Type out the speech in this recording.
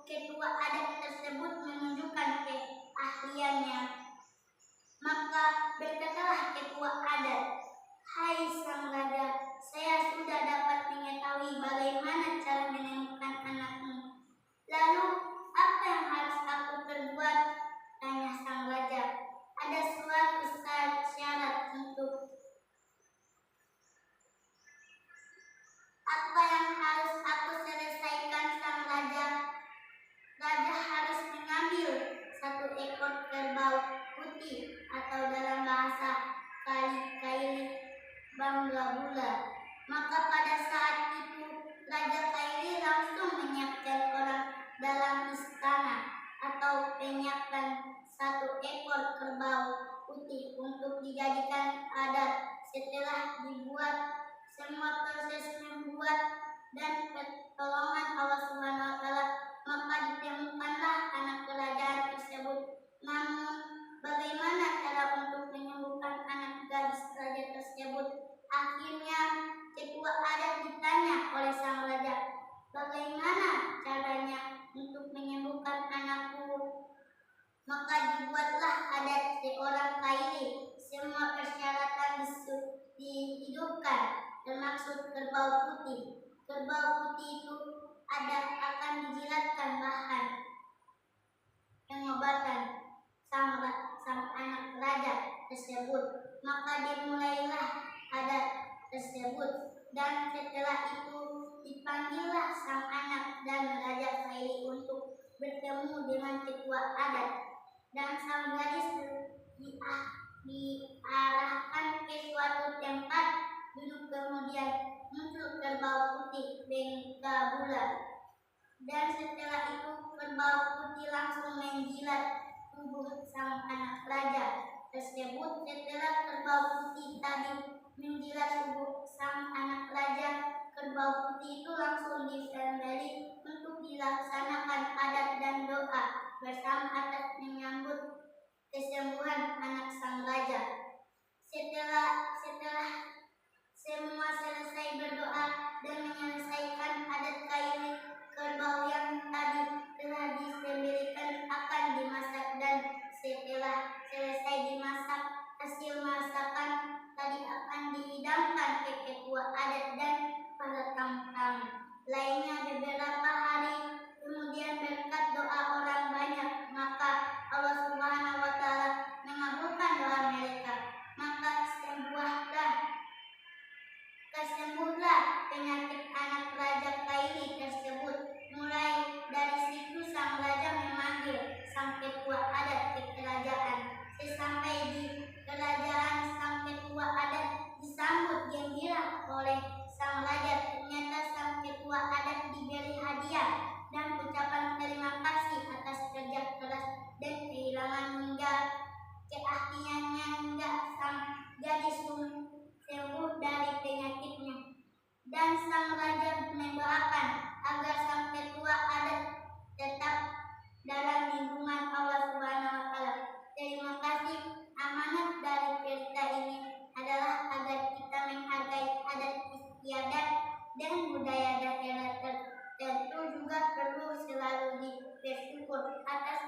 ketua adat tersebut menunjukkan keahliannya. Maka berkatalah ketua adat, "Hai sang raja, saya sudah dapat mengetahui bagaimana cara menemukan anakmu. Lalu, apa yang harus aku perbuat?" tanya sang raja. "Ada suatu syarat untuk apa yang harus aku selesaikan, sang raja. Raja harus mengambil 1 ekor kerbau putih atau dalam bahasa Kaili Bangbula. Maka pada saat itu Raja Kaili langsung menyiapkan orang dalam istana atau menyiapkan 1 ekor kerbau putih untuk dijadikan adat. Setelah dibuat semua proses membuat dan pertolongan Allah Subhanahu wa Ta'ala, maka ditemukanlah anak kerajaan tersebut. Namun, bagaimana cara untuk menyembuhkan anak gadis raja tersebut? Akhirnya, ketua adat ditanya oleh sang raja, "Bagaimana caranya untuk menyembuhkan anakku?" Maka dibuatlah adat seorang Kaili. Semua persyaratan dihidupkan, termasuk kerbau putih. Kerbau putih itu akan dijilatkan bahan pengobatan sang anak raja tersebut. Maka dimulailah adat tersebut, dan setelah itu dipanggillah sang anak dan Raja Kaili untuk bertemu dengan ketua adat, dan sang gadis diarahkan ke suatu tempat duduk. Kemudian muncul kerbau putih Bangbula, dan setelah itu kerbau putih langsung menjilat tubuh sang anak raja tersebut. Setelah kerbau putih tadi menjilat tubuh sang anak raja, kerbau putih itu langsung disembelih untuk dilaksanakan adat dan doa bersama atas menyambut kesembuhan anak sang raja. Setelah semua selesai berdoa dan menyelesaikan adat Kaili, kerbau yang tadi telah disembelihkan akan dimasak, dan setelah selesai dimasak, hasil masakan tadi akan dihidangkan ke ketua adat dan para tamu-tamu lainnya. Beberapa hari kemudian, berkat doa orang banyak, maka Allah Subhanahu wa Ta'ala mengabulkan doa mereka. Maka kesembuhlah penyakit anak Raja Kaili tersebut. Mulai dari situ sang raja memanggil sang ketua adat ke kerajaan. Sesampai di kerajaan, sang ketua adat disambut gembira oleh sang raja. Ternyata sang ketua adat diberi hadiah dan ucapan terima kasih atas kerja keras dan kehilangan hingga keahliannya, hingga sang gadis sembuh dari penyakitnya. Dan sang raja mendoakan agar sang ketua adat tetap dalam lindungan Allah Subhanahu wa Ta'ala. Terima kasih. Amanat dari cerita ini adalah agar kita menghargai adat istiadat dan budaya daerah tertentu. Juga perlu selalu bersyukur atas